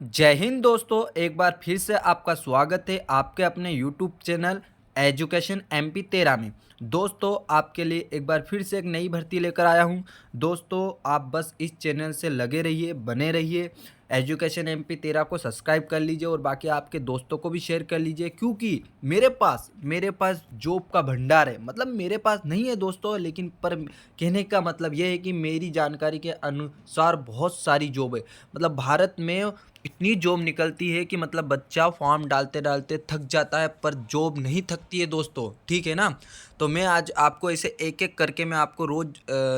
जय हिंद दोस्तों, एक बार फिर से आपका स्वागत है आपके अपने यूट्यूब चैनल एजुकेशन एमपी 13 में। दोस्तों, आपके लिए एक बार फिर से एक नई भर्ती लेकर आया हूं। दोस्तों, आप बस इस चैनल से लगे रहिए, बने रहिए। एजुकेशन एमपी 13 को सब्सक्राइब कर लीजिए और बाकी आपके दोस्तों को भी शेयर कर लीजिए, क्योंकि मेरे पास जॉब का भंडार है। मतलब मेरे पास नहीं है दोस्तों, लेकिन पर कहने का मतलब यह है कि मेरी जानकारी के अनुसार बहुत सारी जॉब है। मतलब भारत में इतनी जॉब निकलती है कि मतलब बच्चा फॉर्म डालते डालते थक जाता है, पर जॉब नहीं थकती है दोस्तों, ठीक है ना। तो मैं आज आपको ऐसे एक एक करके मैं आपको रोज़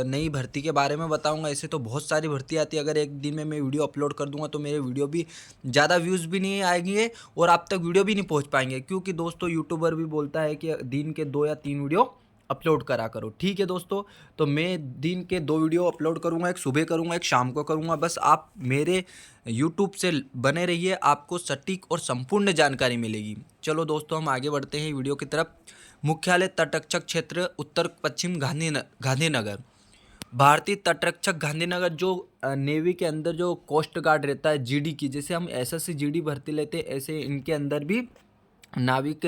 नई भर्ती के बारे में बताऊंगा। ऐसे तो बहुत सारी भर्ती आती है, अगर एक दिन में मैं वीडियो अपलोड कर दूंगा तो मेरे वीडियो भी ज़्यादा व्यूज़ भी नहीं आएंगे और आप तक वीडियो भी नहीं पहुंच पाएंगे, क्योंकि दोस्तों यूट्यूबर भी बोलता है कि दिन के 2 या 3 वीडियो अपलोड करा करो, ठीक है दोस्तों। तो मैं दिन के 2 वीडियो अपलोड करूंगा, एक सुबह करूंगा, एक शाम को करूंगा। बस आप मेरे यूट्यूब से बने रहिए, आपको सटीक और संपूर्ण जानकारी मिलेगी। चलो दोस्तों, हम आगे बढ़ते हैं वीडियो की तरफ। मुख्यालय तटरक्षक क्षेत्र उत्तर पश्चिम गांधीनगर। भारतीय तटरक्षक गांधीनगर जो नेवी के अंदर जो कोस्ट गार्ड रहता है, जीडी की, जैसे हम एसएससी जीडी भर्ती लेते हैं, ऐसे इनके अंदर भी नाविक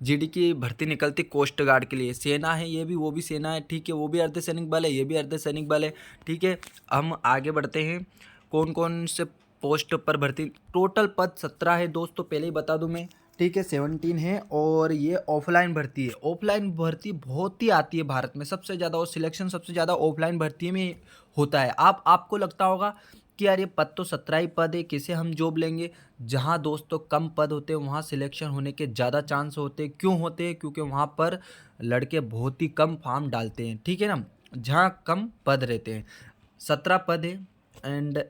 जीडी की भर्ती निकलती कोस्ट गार्ड के लिए। सेना है, ये भी वो भी सेना है, ठीक है। वो भी अर्धसैनिक बल है, ये भी अर्धसैनिक बल है, ठीक है। हम आगे बढ़ते हैं। कौन कौन से पोस्ट पर भर्ती, टोटल पद 17 है दोस्तों, पहले ही बता दूं मैं, ठीक है। 17 है और ये ऑफलाइन भर्ती है। ऑफलाइन भर्ती बहुत ही आती है भारत में सबसे ज़्यादा, और सिलेक्शन सबसे ज़्यादा ऑफलाइन भर्ती में होता है। आपको लगता होगा कि यार ये पद तो 17 ही पद है, कैसे हम जॉब लेंगे। जहाँ दोस्तों कम पद होते हैं वहाँ सिलेक्शन होने के ज़्यादा चांस होते हैं। क्यों होते हैं? क्योंकि वहाँ पर लड़के बहुत ही कम फॉर्म डालते हैं, ठीक है ना। जहाँ कम पद रहते हैं, 17 पद है। And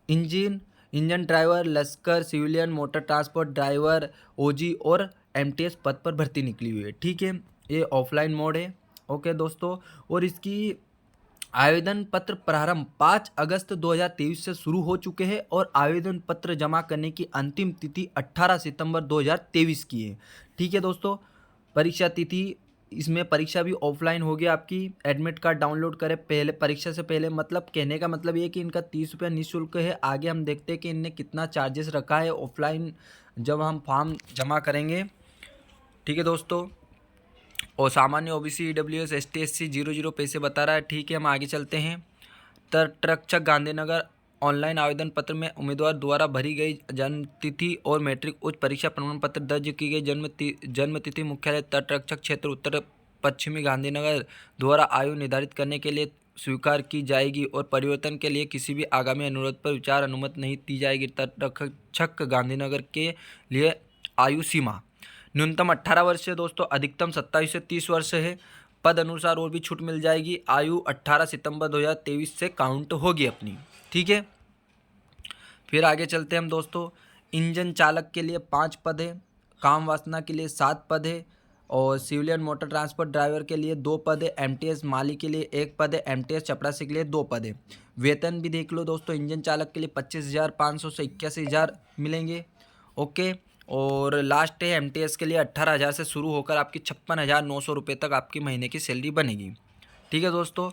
engine driver, Lashkar, civilian, motor transport driver, ओजी और एमटीएस पद पर भर्ती निकली हुई है, ठीक है। ये ऑफलाइन मोड है, ओके दोस्तों। और इसकी आवेदन पत्र प्रारंभ 5 अगस्त 2023 से शुरू हो चुके हैं और आवेदन पत्र जमा करने की अंतिम तिथि 18 सितंबर 2023 की है, ठीक है दोस्तों। परीक्षा तिथि, इसमें परीक्षा भी ऑफलाइन होगी आपकी। एडमिट कार्ड डाउनलोड करें पहले, परीक्षा से पहले। मतलब कहने का मतलब ये है कि इनका 30 रुपया निःशुल्क है। आगे हम देखते हैं कि इनने कितना चार्जेस रखा है ऑफलाइन जब हम फॉर्म जमा करेंगे, ठीक है दोस्तों। और सामान्य ओबीसी ईडब्ल्यूएस एसटी एससी 00 पैसे बता रहा है, ठीक है। हम आगे चलते हैं। तटरक्षक गांधीनगर ऑनलाइन आवेदन पत्र में उम्मीदवार द्वारा भरी गई जन्म तिथि और मैट्रिक उच्च परीक्षा प्रमाण पत्र दर्ज की गई जन्म तिथि मुख्यालय तटरक्षक क्षेत्र उत्तर पश्चिमी गांधीनगर द्वारा आयु निर्धारित करने के लिए स्वीकार की जाएगी और परिवर्तन के लिए किसी भी आगामी अनुरोध पर विचार अनुमति नहीं दी जाएगी। तटरक्षक गांधीनगर के लिए आयु सीमा न्यूनतम 18 वर्ष है दोस्तों, अधिकतम 27 से 30 वर्ष है। पद अनुसार और भी छूट मिल जाएगी। आयु 18 सितंबर 2023 से काउंट होगी अपनी, ठीक है। फिर आगे चलते हैं हम दोस्तों। इंजन चालक के लिए 5 पद है, काम वासना के लिए 7 पद है, और सिविलियन मोटर ट्रांसपोर्ट ड्राइवर के लिए 2 पद है, एमटीएस माली के लिए 1 पद है, एमटीएस चपरासी के लिए 2 पद है। वेतन भी देख लो दोस्तों, इंजन चालक के लिए 25,500 से 81,000 मिलेंगे, ओके। और लास्ट है एमटीएस के लिए 18,000 से शुरू होकर आपकी 56,900 रुपये तक आपकी महीने की सैलरी बनेगी, ठीक है दोस्तों।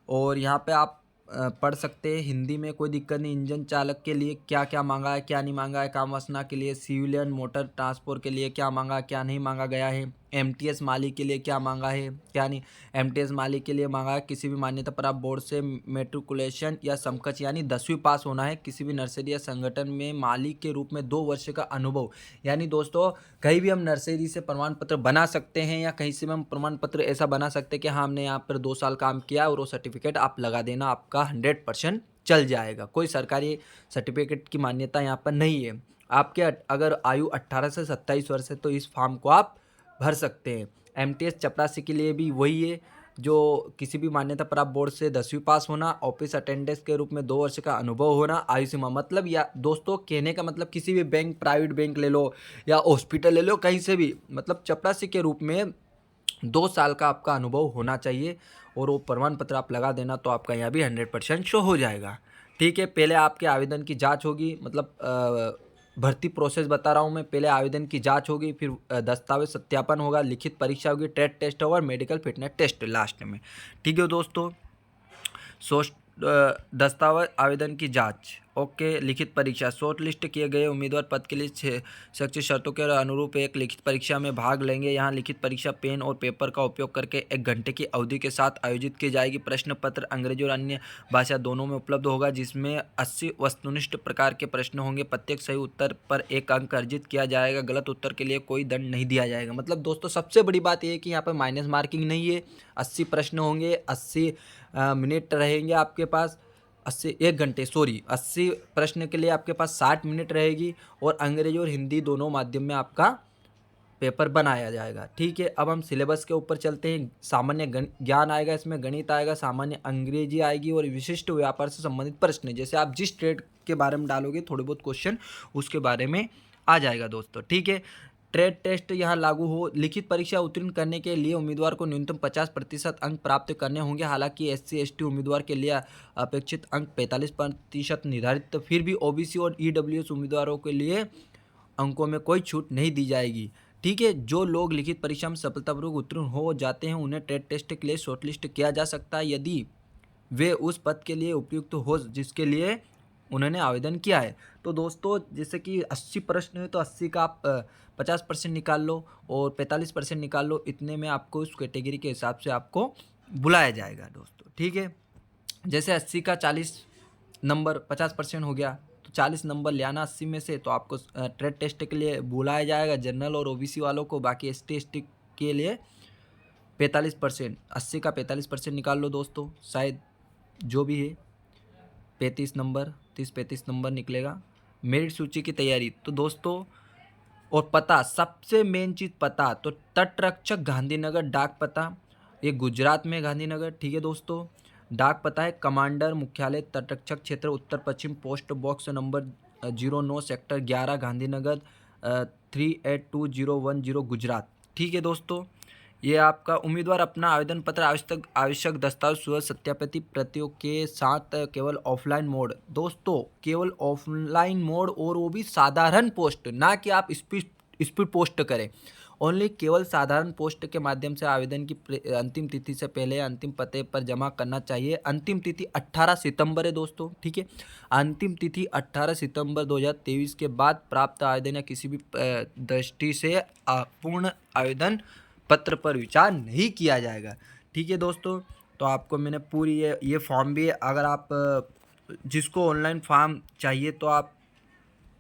और यहाँ पे आप पढ़ सकते हैं हिंदी में, कोई दिक्कत नहीं। इंजन चालक के लिए क्या क्या मांगा है, क्या नहीं मांगा है। काम वासना के लिए, सिविलियन मोटर ट्रांसपोर्ट के लिए क्या मांगा, क्या नहीं मांगा गया है। एमटीएस माली के लिए क्या मांगा है, क्या नहीं। एमटीएस माली के लिए मांगा है किसी भी मान्यता प्राप्त बोर्ड से मेट्रिकुलेशन या समकक्ष यानी 10वीं पास होना है। किसी भी नर्सरी या संगठन में माली के रूप में 2 वर्ष का अनुभव। यानी दोस्तों कहीं भी हम नर्सरी से प्रमाण पत्र बना सकते हैं, या कहीं से भी हम प्रमाण पत्र ऐसा बना सकते हैं कि हाँ हमने यहाँ पर 2 साल काम किया, और वो सर्टिफिकेट आप लगा देना, आपका 100% चल जाएगा। कोई सरकारी सर्टिफिकेट की मान्यता यहाँ पर नहीं है। आपके अगर आयु 18 से 27 वर्ष है तो इस फॉर्म को आप भर सकते हैं। एमटीएस चपरासी के लिए भी वही है, जो किसी भी मान्यता प्राप्त बोर्ड से 10वीं पास होना, ऑफिस अटेंडेंस के रूप में 2 वर्ष का अनुभव होना, आयु सीमा। मतलब या दोस्तों कहने का मतलब किसी भी बैंक, प्राइवेट बैंक ले लो या हॉस्पिटल ले लो, कहीं से भी, मतलब चपरासी के रूप में 2 साल का आपका अनुभव होना चाहिए, और वो प्रमाण पत्र आप लगा देना तो आपका यहाँ भी 100% शो हो जाएगा, ठीक है। पहले आपके आवेदन की जांच होगी, मतलब भर्ती प्रोसेस बता रहा हूँ मैं। पहले आवेदन की जांच होगी, फिर दस्तावेज सत्यापन होगा, लिखित परीक्षा होगी, ट्रेड टेस्ट होगा और मेडिकल फिटनेस टेस्ट लास्ट में, ठीक है दोस्तों। दस्तावेज आवेदन की जांच, ओके। लिखित परीक्षा, शॉर्ट लिस्ट किए गए उम्मीदवार पद के लिए शैक्षिक शर्तों के अनुरूप एक लिखित परीक्षा में भाग लेंगे। यहाँ लिखित परीक्षा पेन और पेपर का उपयोग करके 1 घंटे की अवधि के साथ आयोजित की जाएगी। प्रश्न पत्र अंग्रेजी और अन्य भाषा दोनों में उपलब्ध होगा, जिसमें 80 वस्तुनिष्ठ प्रकार के प्रश्न होंगे। प्रत्येक सही उत्तर पर 1 अंक अर्जित किया जाएगा। गलत उत्तर के लिए कोई दंड नहीं दिया जाएगा। मतलब दोस्तों सबसे बड़ी बात यह है कि यहाँ पर माइनस मार्किंग नहीं है। 80 प्रश्न होंगे, 80 मिनट रहेंगे आपके पास, 80 प्रश्न के लिए आपके पास 60 मिनट रहेगी और अंग्रेजी और हिंदी दोनों माध्यम में आपका पेपर बनाया जाएगा। ठीक है, अब हम सिलेबस के ऊपर चलते हैं। सामान्य ज्ञान आएगा, इसमें गणित आएगा, सामान्य अंग्रेजी आएगी और विशिष्ट व्यापार से संबंधित प्रश्न, जैसे आप जिस ट्रेड के बारे में डालोगे थोड़े बहुत क्वेश्चन उसके बारे में आ जाएगा दोस्तों। ठीक है, ट्रेड टेस्ट यहाँ लागू हो। लिखित परीक्षा उत्तीर्ण करने के लिए उम्मीदवार को न्यूनतम 50% अंक प्राप्त करने होंगे। हालांकि SC ST उम्मीदवार के लिए अपेक्षित अंक 45% निर्धारित, फिर भी OBC और EWS उम्मीदवारों के लिए अंकों में कोई छूट नहीं दी जाएगी। ठीक है, जो लोग लिखित परीक्षा में सफलतापूर्वक उत्तीर्ण हो जाते हैं उन्हें ट्रेड टेस्ट के लिए शॉर्टलिस्ट किया जा सकता है, यदि वे उस पद के लिए उपयुक्त हो जिसके लिए उन्होंने आवेदन किया है। तो दोस्तों जैसे कि 80 प्रश्न है तो 80 का आप 50% निकाल लो और 45% निकाल लो, इतने में आपको उस कैटेगरी के हिसाब से आपको बुलाया जाएगा दोस्तों। ठीक है, जैसे 80 का 40 नंबर 50% हो गया तो 40 नंबर ले आना 80 में से, तो आपको ट्रेड टेस्ट के लिए बुलाया जाएगा जनरल और OBC वालों को। बाकी ST ST के लिए 45%, 80 का 45% निकाल लो दोस्तों, शायद जो भी है 35 नंबर 30-35 नंबर निकलेगा। मेरिट सूची की तैयारी, तो दोस्तों और पता, सबसे मेन चीज़ पता, तो तटरक्षक गांधीनगर डाक पता, ये गुजरात में गांधीनगर। ठीक है दोस्तों, डाक पता है कमांडर मुख्यालय तटरक्षक क्षेत्र उत्तर पश्चिम post box number 09 sector 11 Gandhinagar 382010 Gujarat. ठीक है दोस्तों, ये आपका उम्मीदवार अपना आवेदन पत्र आवश्यक दस्तावेज सुरक्षा सत्यापित प्रतियों के साथ केवल ऑफलाइन मोड, दोस्तों केवल ऑफलाइन मोड, और वो भी साधारण पोस्ट, ना कि आप स्पीड पोस्ट करें। ओनली केवल साधारण पोस्ट के माध्यम से आवेदन की अंतिम तिथि से पहले अंतिम पते पर जमा करना चाहिए। अंतिम तिथि 18 सितंबर है दोस्तों। ठीक है, अंतिम तिथि 18 सितंबर 2023 के बाद प्राप्त आवेदन या किसी भी दृष्टि से पूर्ण आवेदन पत्र पर विचार नहीं किया जाएगा। ठीक है दोस्तों, तो आपको मैंने पूरी ये फॉर्म भी, अगर आप जिसको ऑनलाइन फॉर्म चाहिए तो आप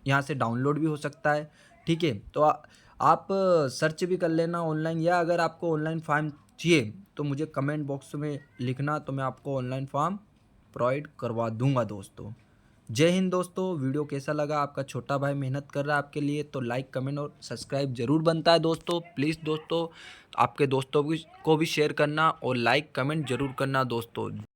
यहाँ से डाउनलोड भी हो सकता है। ठीक है, तो आप सर्च भी कर लेना ऑनलाइन, या अगर आपको ऑनलाइन फॉर्म चाहिए तो मुझे कमेंट बॉक्स में लिखना, तो मैं आपको ऑनलाइन फॉर्म प्रोवाइड करवा दूंगा दोस्तों। जय हिंद दोस्तों। वीडियो कैसा लगा? आपका छोटा भाई मेहनत कर रहा है आपके लिए, तो लाइक कमेंट और सब्सक्राइब जरूर बनता है दोस्तों। प्लीज़ दोस्तों आपके दोस्तों को भी शेयर करना और लाइक कमेंट जरूर करना दोस्तों।